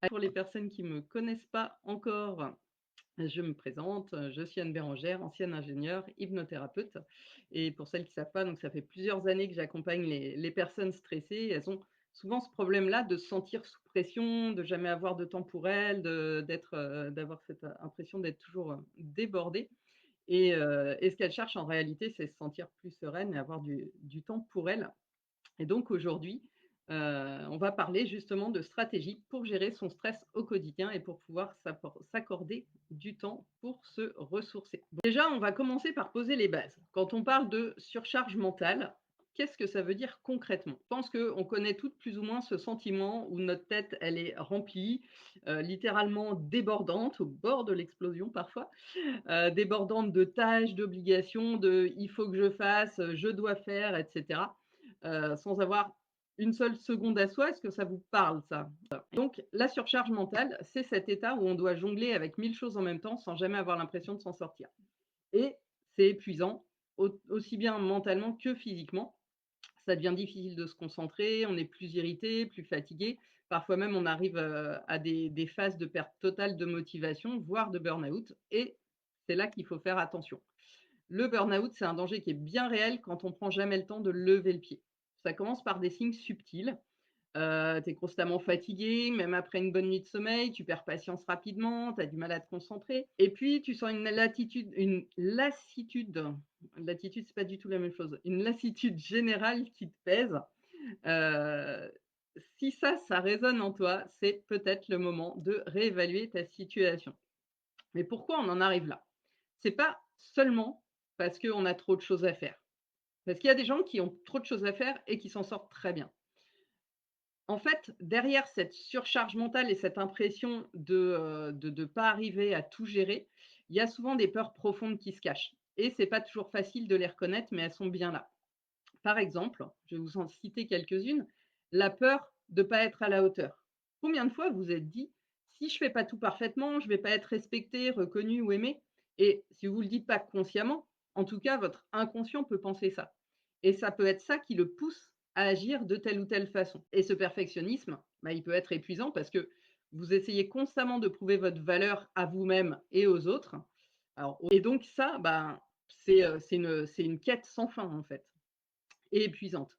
Pour les personnes qui me connaissent pas encore, je me présente, je suis Anne Bérangère, ancienne ingénieure, hypnothérapeute et pour celles qui ne savent pas, donc ça fait plusieurs années que j'accompagne les personnes stressées. Elles ont souvent ce problème-là de se sentir sous pression, de jamais avoir de temps pour elles, d'avoir cette, impression d'être toujours, débordées et ce qu'elles cherchent en réalité, c'est se sentir plus sereines et avoir du temps pour elles. Et donc aujourd'hui, on va parler justement de stratégie pour gérer son stress au quotidien et pour pouvoir s'accorder du temps pour se ressourcer. Déjà, on va commencer par poser les bases. Quand on parle de surcharge mentale, qu'est-ce que ça veut dire concrètement? Je pense qu'on connaît toutes plus ou moins ce sentiment où notre tête, elle est remplie, littéralement débordante, au bord de l'explosion parfois, débordante de tâches, d'obligations, de «il faut que je fasse», «je dois faire» et cetera, sans avoir une seule seconde à soi. Est-ce que ça vous parle ça? Donc la surcharge mentale, c'est cet état où on doit jongler avec 1000 choses en même temps sans jamais avoir l'impression de s'en sortir et c'est épuisant, aussi bien mentalement que physiquement. Ça devient difficile de se concentrer, on est plus irrité, plus fatigué. Parfois même, on arrive, à des phases de perte totale de motivation, voire de burn-out et c'est là qu'il faut faire attention. Le burn-out, c'est un danger qui est bien réel quand on prend jamais le temps de lever le pied. Ça commence par des signes subtils. Tu es constamment fatigué, même après une bonne nuit de sommeil, tu perds patience rapidement, tu as du mal à te concentrer et puis tu sens une lassitude, c'est pas du tout la même chose, une lassitude générale qui te pèse. Heu, Si ça résonne en toi, c'est peut-être le moment de réévaluer ta situation. Mais pourquoi on en arrive là? C'est pas seulement parce qu'on a trop de choses à faire. Parce qu'il y a des gens qui ont trop de choses à faire et qui s'en sortent très bien. En fait, derrière cette surcharge mentale et cette impression de pas arriver à tout gérer, il y a souvent des peurs profondes qui se cachent et c'est pas toujours facile de les reconnaître, mais elles sont bien là. Par exemple, je vais vous en citer quelques-unes, la peur de ne pas être à la hauteur. Combien de fois vous vous êtes dit: «Si je fais pas tout parfaitement, je vais pas être respecté, reconnu ou aimé?» et si vous le dites pas consciemment, en tout cas, votre inconscient peut penser ça et ça peut être ça qui le pousse à agir de telle ou telle façon et ce perfectionnisme, bah, il peut être épuisant parce que vous essayez constamment de prouver votre valeur à vous-même et aux autres. Alors et donc ça, ben, c'est une quête sans fin, en fait et épuisante.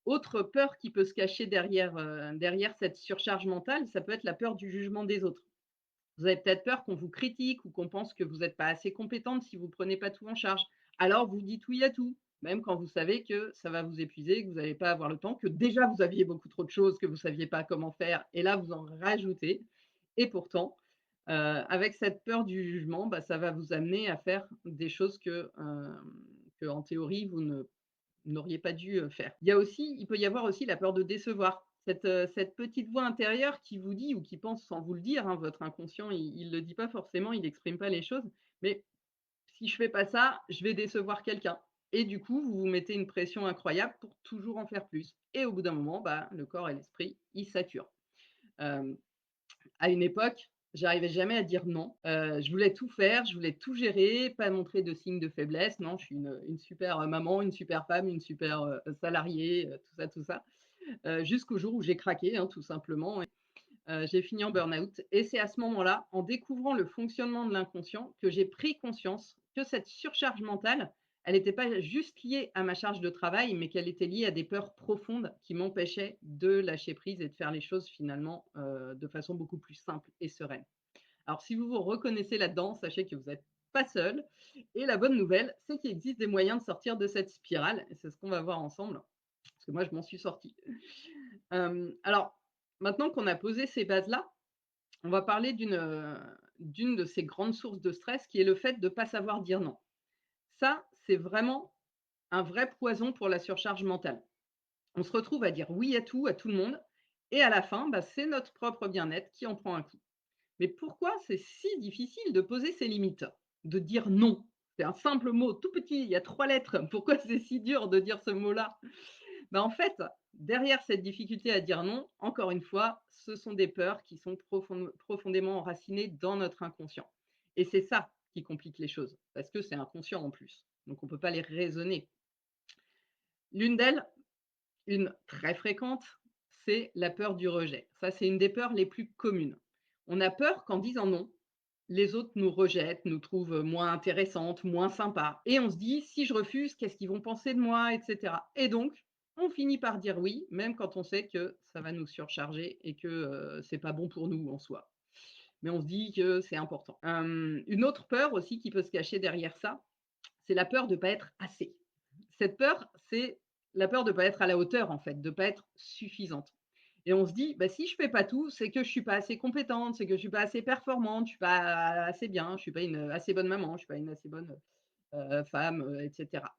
Autre peur qui peut se cacher derrière cette surcharge mentale, ça peut être la peur du jugement des autres. Vous avez peut-être peur qu'on vous critique ou qu'on pense que vous n'êtes pas assez compétente si vous ne prenez pas tout en charge. Alors vous dites oui à tout, même quand vous savez que ça va vous épuiser, que vous n'allez pas avoir le temps, que déjà vous aviez beaucoup trop de choses, que vous ne saviez pas comment faire et là vous en rajoutez et pourtant, avec cette peur du jugement, bah, ça va vous amener à faire des choses qu'en théorie vous n'auriez pas dû, faire. Il peut y avoir aussi la peur de décevoir. Cette petite voix intérieure qui vous dit ou qui pense sans vous le dire, hein, votre inconscient, il le dit pas forcément, il exprime pas les choses, mais si je fais pas ça, je vais décevoir quelqu'un et du coup, vous vous mettez une pression incroyable pour toujours en faire plus et au bout d'un moment, bah, le corps et l'esprit, ils saturent. Hem À une époque, j'arrivais jamais à dire non. Je voulais tout faire, je voulais tout gérer, pas montrer de signes de faiblesse. Non, je suis une super, maman, une super femme, une super, salariée, tout ça, tout ça. Jusqu'au jour où j'ai craqué, hein, tout simplement et j'ai fini en burn-out et c'est à ce moment-là, en découvrant le fonctionnement de l'inconscient, que j'ai pris conscience que cette surcharge mentale, elle n'était pas juste liée à ma charge de travail, mais qu'elle était liée à des peurs profondes qui m'empêchaient de lâcher prise et de faire les choses finalement, de façon beaucoup plus simple et sereine. Alors si vous vous reconnaissez là-dedans, sachez que vous n'êtes pas seul et la bonne nouvelle, c'est qu'il existe des moyens de sortir de cette spirale et c'est ce qu'on va voir ensemble, parce que moi je m'en suis sortie. Alors maintenant qu'on a posé ces bases-là, on va parler d'une de ces grandes sources de stress qui est le fait de ne pas savoir dire non. Ça, c'est vraiment un vrai poison pour la surcharge mentale. On se retrouve à dire oui à tout le monde et à la fin, bah, c'est notre propre bien-être qui en prend un coup. Mais pourquoi c'est si difficile de poser ses limites? De dire non? C'est un simple mot tout petit, il y a 3 lettres. Pourquoi c'est si dur de dire ce mot-là? Bah, en fait, derrière cette difficulté à dire non, encore une fois, ce sont des peurs qui sont profondément enracinées dans notre inconscient et c'est ça qui complique les choses parce que c'est inconscient en plus, donc on ne peut pas les raisonner. L'une d'elles, une très fréquente, c'est la peur du rejet. Ça, c'est une des peurs les plus communes. On a peur qu'en disant non, les autres nous rejettent, nous trouvent moins intéressantes, moins sympas et on se dit: «Si je refuse, qu'est-ce qu'ils vont penser de moi?» et cetera et donc on finit par dire oui, même quand on sait que ça va nous surcharger et que, c'est pas bon pour nous en soi. Mais on se dit que c'est important. Une autre peur aussi qui peut se cacher derrière ça, c'est la peur de ne pas être assez. Cette peur, c'est la peur de ne pas être à la hauteur en fait, de ne pas être suffisante. Et on se dit: «Bah, si je fais pas tout, c'est que je suis pas assez compétente, c'est que je suis pas assez performante, je suis pas assez bien, je suis pas une, assez bonne maman, je suis pas une assez bonne, femme, et cetera».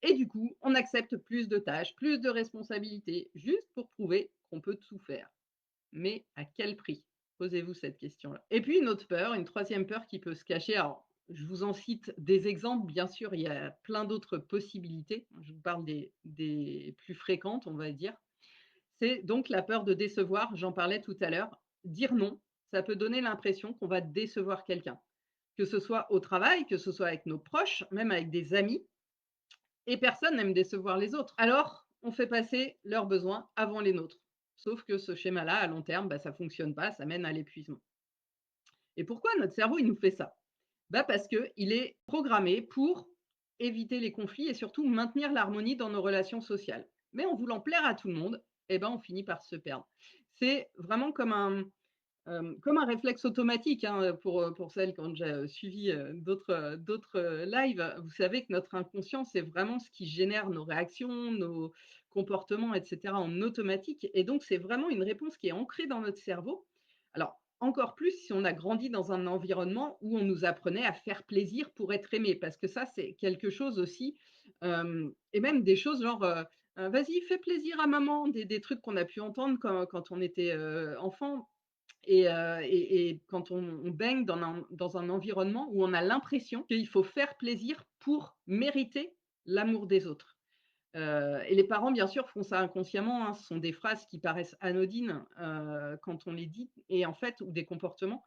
Et du coup, on accepte plus de tâches, plus de responsabilités, juste pour prouver qu'on peut tout faire. Mais à quel prix? Posez-vous cette question-là. Et puis une autre peur, une troisième peur qui peut se cacher, alors je vous en cite des exemples, bien sûr, il y a plein d'autres possibilités. Je vous parle des plus fréquentes, on va dire. C'est donc la peur de décevoir, j'en parlais tout à l'heure. Dire non, ça peut donner l'impression qu'on va décevoir quelqu'un, que ce soit au travail, que ce soit avec nos proches, même avec des amis et personne n'aime décevoir les autres. Alors, on fait passer leurs besoins avant les nôtres. Sauf que ce schéma-là, à long terme, bah, ça ne fonctionne pas, ça mène à l'épuisement. Et pourquoi notre cerveau, il nous fait ça? Bah, parce qu'il est programmé pour éviter les conflits et surtout maintenir l'harmonie dans nos relations sociales. Mais en voulant plaire à tout le monde, eh ben, on finit par se perdre. C'est vraiment comme un réflexe automatique, hein, pour celles qui ont déjà, suivi, d'autres, lives. Vous savez que notre inconscient, c'est vraiment ce qui génère nos réactions, nos comportements et cetera en automatique et donc c'est vraiment une réponse qui est ancrée dans notre cerveau. Alors, encore plus si on a grandi dans un environnement où on nous apprenait à faire plaisir pour être aimé, parce que ça, c'est quelque chose aussi, et même des choses genre, «Vas-y, fais plaisir à maman», des trucs qu'on a pu entendre quand on était, enfant. Et quand on baigne dans un environnement où on a l'impression qu'il faut faire plaisir pour mériter l'amour des autres. Et les parents, bien sûr, font ça inconsciemment, hein. Ce sont des phrases qui paraissent anodines, quand on les dit et en fait ou des comportements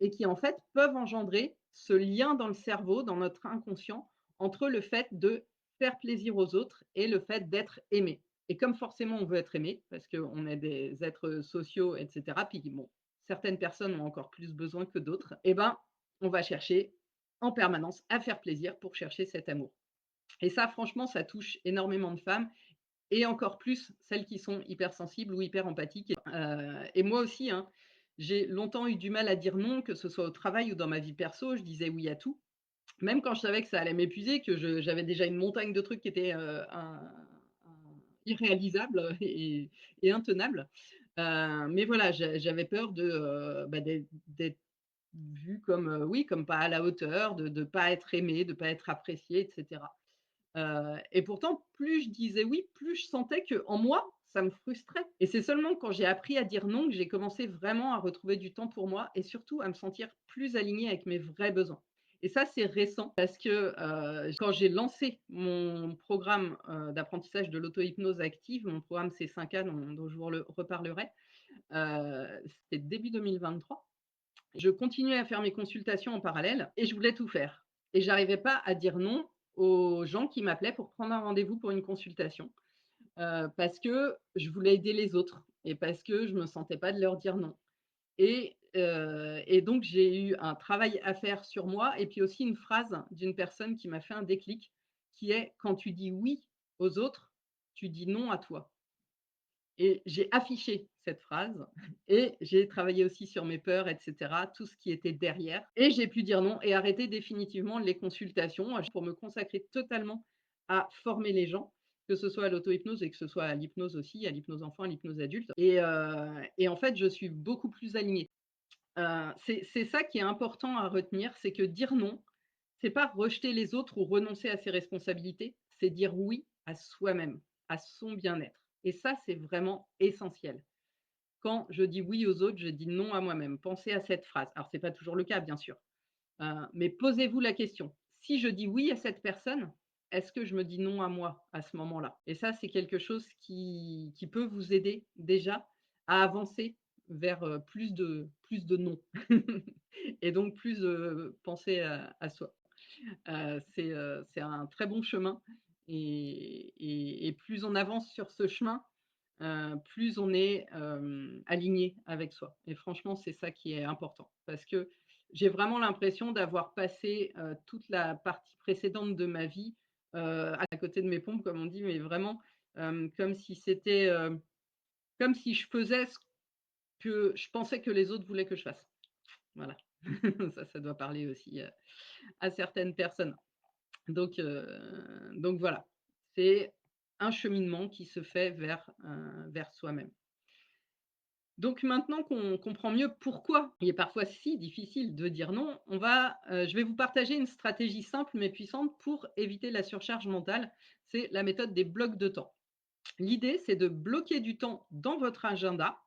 et qui, en fait, peuvent engendrer ce lien dans le cerveau, dans notre inconscient, entre le fait de faire plaisir aux autres et le fait d'être aimé. Et comme forcément on veut être aimé, parce qu'on est des êtres sociaux, et cetera, puis bon, certaines personnes ont encore plus besoin que d'autres, et ben, on va chercher en permanence à faire plaisir pour chercher cet amour. Et ça, franchement, ça touche énormément de femmes et encore plus celles qui sont hypersensibles ou hyper empathiques. Et moi aussi, hein, j'ai longtemps eu du mal à dire non, que ce soit au travail ou dans ma vie perso, je disais oui à tout. Même quand je savais que ça allait m'épuiser, que j'avais déjà une montagne de trucs qui étaient, irréalisables et intenables. Mais voilà, j'avais peur bah, d'être vue comme, oui, comme pas à la hauteur, de pas être aimée, de pas être appréciée et cetera. Et pourtant, plus je disais oui, plus je sentais qu'en moi, ça me frustrait. Et c'est seulement quand j'ai appris à dire non que j'ai commencé vraiment à retrouver du temps pour moi et surtout à me sentir plus alignée avec mes vrais besoins. Et ça, c'est récent parce que, quand j'ai lancé mon programme, d'apprentissage de l'auto-hypnose active, mon programme C5A dont je vous reparlerai, c'était début 2023. Je continuais à faire mes consultations en parallèle et je voulais tout faire. Et j'arrivais pas à dire non aux gens qui m'appelaient pour prendre un rendez-vous pour une consultation, parce que je voulais aider les autres et parce que je me sentais pas de leur dire non. Et donc j'ai eu un travail à faire sur moi et puis aussi une phrase d'une personne qui m'a fait un déclic, qui est: «Quand tu dis oui aux autres, tu dis non à toi». Et j'ai affiché cette phrase et j'ai travaillé aussi sur mes peurs et cetera, tout ce qui était derrière et j'ai pu dire non et arrêter définitivement les consultations, pour me consacrer totalement à former les gens, que ce soit à l'auto-hypnose et que ce soit à l'hypnose aussi, à l'hypnose enfant, à l'hypnose adulte et en fait, je suis beaucoup plus alignée. C'est ça qui est important à retenir, c'est que dire non, c'est pas rejeter les autres ou renoncer à ses responsabilités, c'est dire oui à soi-même, à son bien-être et ça, c'est vraiment essentiel. Quand je dis oui aux autres, je dis non à moi-même. Pensez à cette phrase. Alors c'est pas toujours le cas, bien sûr, mais posez-vous la question: «Si je dis oui à cette personne, est-ce que je me dis non à moi à ce moment-là?» Et ça, c'est quelque chose qui peut vous aider déjà à avancer vers, plus de non et donc plus, penser à soi. C'est un très bon chemin et plus on avance sur ce chemin, plus on est, aligné avec soi et franchement, c'est ça qui est important parce que j'ai vraiment l'impression d'avoir passé, toute la partie précédente de ma vie, à côté de mes pompes comme on dit, mais vraiment, comme si c'était, comme si je faisais ce que je pensais que les autres voulaient que je fasse. Voilà. Ça doit parler aussi, à certaines personnes. Donc voilà, c'est un cheminement qui se fait vers soi-même. Donc maintenant qu'on comprend mieux pourquoi il est parfois si difficile de dire non, je vais vous partager une stratégie simple mais puissante pour éviter la surcharge mentale. C'est la méthode des blocs de temps. L'idée, c'est de bloquer du temps dans votre agenda,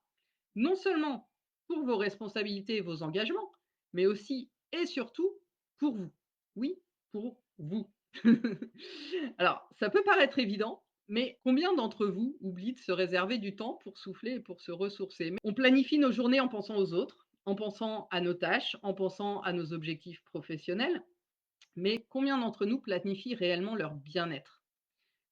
non seulement pour vos responsabilités et vos engagements, mais aussi et surtout pour vous. Oui, pour vous. Alors, ça peut paraître évident, mais combien d'entre vous oublient de se réserver du temps pour souffler et pour se ressourcer? On planifie nos journées en pensant aux autres, en pensant à nos tâches, en pensant à nos objectifs professionnels, mais combien d'entre nous planifient réellement leur bien-être?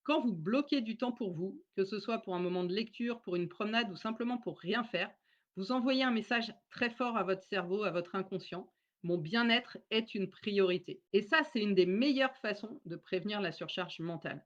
Quand vous bloquez du temps pour vous, que ce soit pour un moment de lecture, pour une promenade ou simplement pour rien faire, vous envoyez un message très fort à votre cerveau, à votre inconscient. Mon bien-être est une priorité. Et ça, c'est une des meilleures façons de prévenir la surcharge mentale.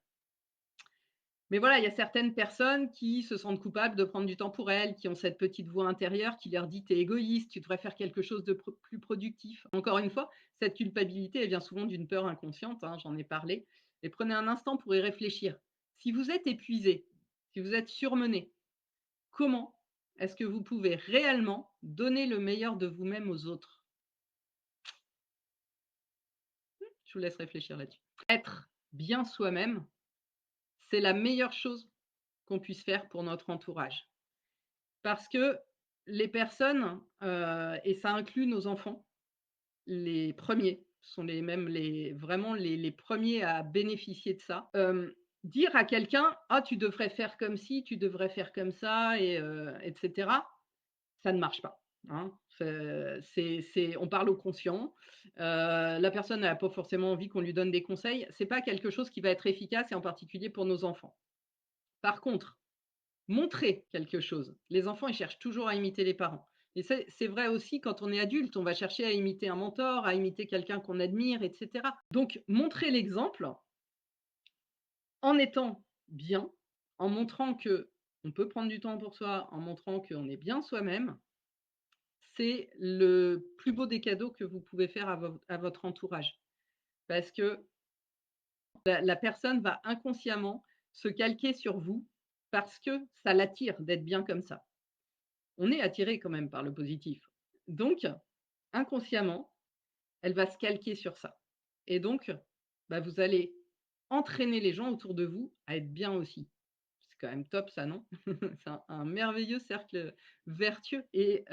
Mais voilà, il y a certaines personnes qui se sentent coupables de prendre du temps pour elles, qui ont cette petite voix intérieure qui leur dit: «Tu es égoïste, tu devrais faire quelque chose de plus productif». Encore une fois, cette culpabilité, elle vient souvent d'une peur inconsciente, hein, j'en ai parlé. Et prenez un instant pour y réfléchir. Si vous êtes épuisé, si vous êtes surmené, comment est-ce que vous pouvez réellement donner le meilleur de vous-même aux autres? Je vous laisse réfléchir là-dessus. Être bien soi-même, c'est la meilleure chose qu'on puisse faire pour notre entourage. Parce que les personnes, et ça inclut nos enfants, les premiers sont les mêmes les vraiment les premiers à bénéficier de ça. Dire à quelqu'un: «Ah, tu devrais faire comme ci, tu devrais faire comme ça» et cetera, ça ne marche pas, hein. On parle au conscient, la personne n'a pas forcément envie qu'on lui donne des conseils. C'est pas quelque chose qui va être efficace et en particulier pour nos enfants. Par contre, montrer quelque chose. Les enfants, ils cherchent toujours à imiter les parents. Et c'est vrai aussi quand on est adulte, on va chercher à imiter un mentor, à imiter quelqu'un qu'on admire, et cetera. Donc montrer l'exemple en étant bien, en montrant qu'on peut prendre du temps pour soi, en montrant qu'on est bien soi-même, c'est le plus beau des cadeaux que vous pouvez faire à votre entourage. Parce que la personne va inconsciemment se calquer sur vous parce que ça l'attire d'être bien comme ça. On est attiré quand même par le positif. Donc, inconsciemment, elle va se calquer sur ça. Et donc, bah, vous allez entraîner les gens autour de vous à être bien aussi. C'est quand même top ça, non? C'est un merveilleux cercle vertueux et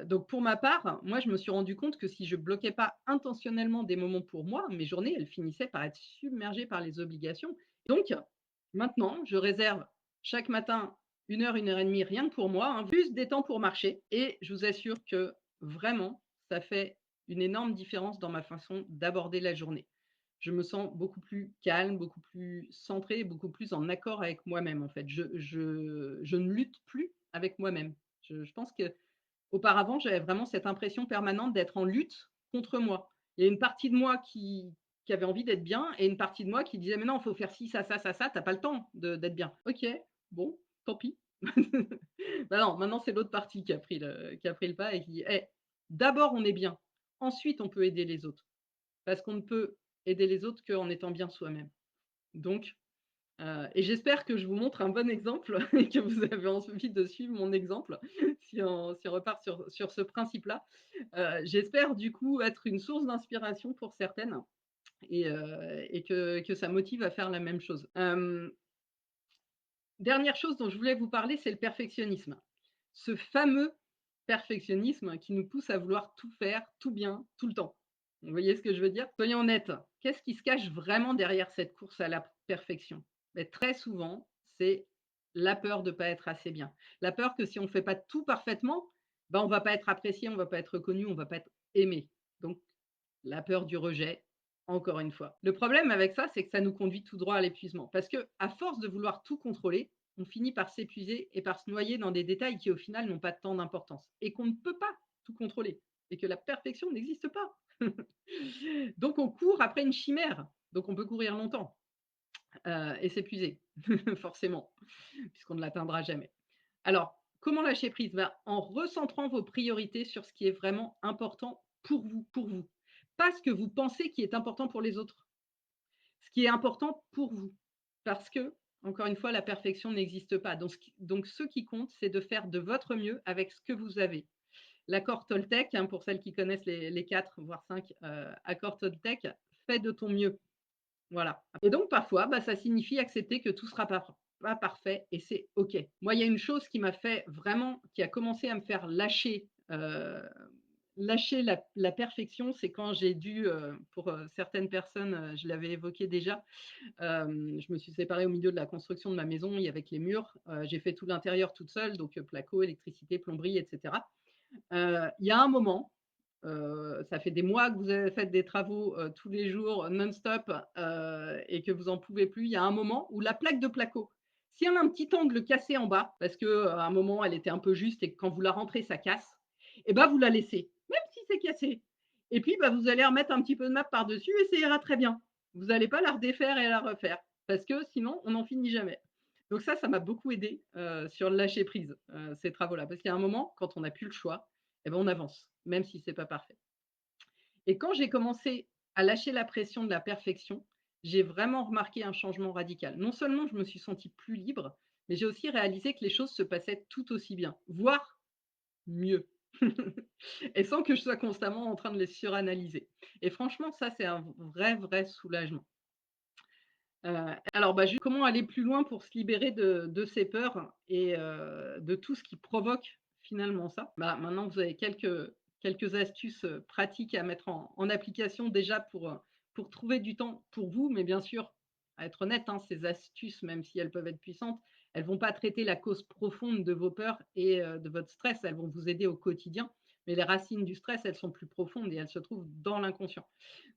donc pour ma part, moi je me suis rendu compte que si je bloquais pas intentionnellement des moments pour moi, mes journées, elles finissaient par être submergées par les obligations. Donc maintenant, je réserve chaque matin 1 heure et demie rien que pour moi, hein, plus des temps pour marcher et je vous assure que vraiment, ça fait une énorme différence dans ma façon d'aborder la journée. Je me sens beaucoup plus calme, beaucoup plus centrée, beaucoup plus en accord avec moi-même, en fait. Je ne lutte plus avec moi-même. Je pense qu'auparavant, j'avais vraiment cette impression permanente d'être en lutte contre moi. Il y a une partie de moi qui avait envie d'être bien et une partie de moi qui disait: «Mais non, il faut faire ci, ça, tu pas le temps d'être bien». OK, bon, tant pis. Bah non, maintenant c'est l'autre partie qui a pris le pas et qui dit: «Eh, d'abord on est bien, ensuite on peut aider les autres». Parce qu'on ne peut aider les autres qu'en étant bien soi-même. Donc et j'espère que je vous montre un bon exemple et que vous avez envie de suivre mon exemple si on repart sur ce principe-là. J'espère du coup être une source d'inspiration pour certaines et que ça motive à faire la même chose. Dernière chose dont je voulais vous parler, c'est le perfectionnisme. Ce fameux perfectionnisme qui nous pousse à vouloir tout faire, tout bien, tout le temps. Vous voyez ce que je veux dire? Soyons honnêtes, qu'est-ce qui se cache vraiment derrière cette course à la perfection? Beh, très souvent, c'est la peur de ne pas être assez bien. La peur que si on ne fait pas tout parfaitement, ben, on ne va pas être apprécié, on ne va pas être reconnu, on ne va pas être aimé. Donc la peur du rejet, encore une fois. Le problème avec ça, c'est que ça nous conduit tout droit à l'épuisement. Parce que à force de vouloir tout contrôler, on finit par s'épuiser et par se noyer dans des détails qui, au final, n'ont pas tant d'importance et qu'on ne peut pas tout contrôler et que la perfection n'existe pas. Donc on court après une chimère, donc on peut courir longtemps, et s'épuiser, forcément, puisqu'on ne l'atteindra jamais. Alors, comment lâcher prise? Ben, en recentrant vos priorités sur ce qui est vraiment important pour vous. Pas ce que vous pensez qui est important pour les autres. Ce qui est important pour vous. Parce que, encore une fois, la perfection n'existe pas. Donc ce qui compte, c'est de faire de votre mieux avec ce que vous avez. L'accord Toltec, hein, pour celles qui connaissent les 4, voire 5 accords Toltec, fais de ton mieux. Voilà. Et donc parfois, bah, ça signifie accepter que tout sera pas parfait et c'est OK. Moi, il y a une chose qui m'a fait vraiment qui a commencé à me faire lâcher la perfection, c'est quand j'ai dû, pour, certaines personnes, je l'avais évoqué déjà, je me suis séparée au milieu de la construction de ma maison et avec les murs, j'ai fait tout l'intérieur toute seule, donc placo, électricité, plomberie et cetera. Il y a un moment, ça fait des mois que vous avez fait des travaux, tous les jours non-stop, et que vous en pouvez plus. Il y a un moment où la plaque de placo, si elle a un petit angle cassé en bas, parce que, à un moment elle était un peu juste et que quand vous la rentrez ça casse, et ben vous la laissez, même si c'est cassé. Et puis, bah, vous allez remettre un petit peu de nappe par-dessus et ça ira très bien. Vous n'allez pas la redéfaire et la refaire, parce que sinon on n'en finit jamais. Donc ça m'a beaucoup aidé sur le lâcher prise, ces travaux-là. Parce qu'il y a un moment, quand on n'a plus le choix, et ben on avance, même si c'est pas parfait. Et quand j'ai commencé à lâcher la pression de la perfection, j'ai vraiment remarqué un changement radical. Non seulement je me suis sentie plus libre, mais j'ai aussi réalisé que les choses se passaient tout aussi bien, voire mieux. Et sans que je sois constamment en train de les suranalyser. Et franchement, ça, c'est un vrai, vrai soulagement. Alors, bah, comment aller plus loin pour se libérer de ces peurs et de tout ce qui provoque finalement ça? Bah, maintenant, vous avez quelques astuces, pratiques à mettre en application déjà pour trouver du temps pour vous. Mais bien sûr, à être honnête, hein, ces astuces, même si elles peuvent être puissantes, elles vont pas traiter la cause profonde de vos peurs et de votre stress. Elles vont vous aider au quotidien, mais les racines du stress, elles sont plus profondes et elles se trouvent dans l'inconscient.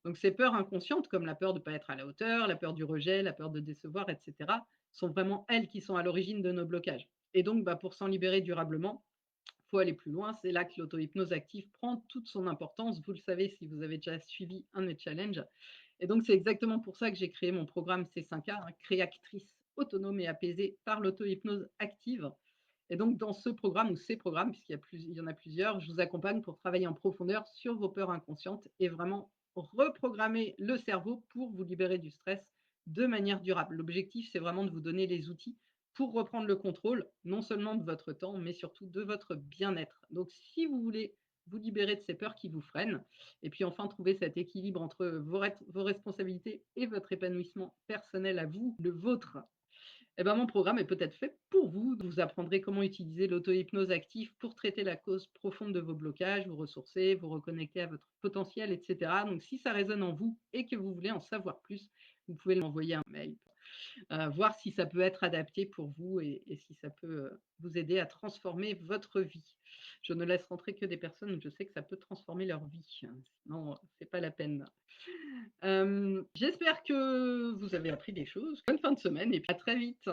Donc ces peurs inconscientes, comme la peur de ne pas être à la hauteur, la peur du rejet, la peur de décevoir, et cetera, sont vraiment elles qui sont à l'origine de nos blocages. Et donc, bah, pour s'en libérer durablement, il faut aller plus loin. C'est là que l'auto-hypnose active prend toute son importance. Vous le savez si vous avez déjà suivi un de mes challenges. Et donc, c'est exactement pour ça que j'ai créé mon programme C5A, hein, créatrice autonome et apaisée par l'auto-hypnose active. Et donc, dans ce programme ou ces programmes, il y en a plusieurs, je vous accompagne pour travailler en profondeur sur vos peurs inconscientes et vraiment reprogrammer le cerveau pour vous libérer du stress de manière durable. L'objectif, c'est vraiment de vous donner les outils pour reprendre le contrôle, non seulement de votre temps, mais surtout de votre bien-être. Donc, si vous voulez vous libérer de ces peurs qui vous freinent, et puis enfin trouver cet équilibre entre vos responsabilités et votre épanouissement personnel à vous, le vôtre, eh ben, mon programme est peut-être fait pour vous. Vous apprendrez comment utiliser l'auto-hypnose active pour traiter la cause profonde de vos blocages, vous ressourcer, vous reconnecter à votre potentiel, etc. Donc, si ça résonne en vous et que vous voulez en savoir plus, vous pouvez m'envoyer un mail, voir si ça peut être adapté pour vous et si ça peut vous aider à transformer votre vie. Je ne laisse rentrer que des personnes où je sais que ça peut transformer leur vie. Sinon, c'est pas la peine. J'espère que vous avez appris des choses. Bonne fin de semaine et puis à très vite.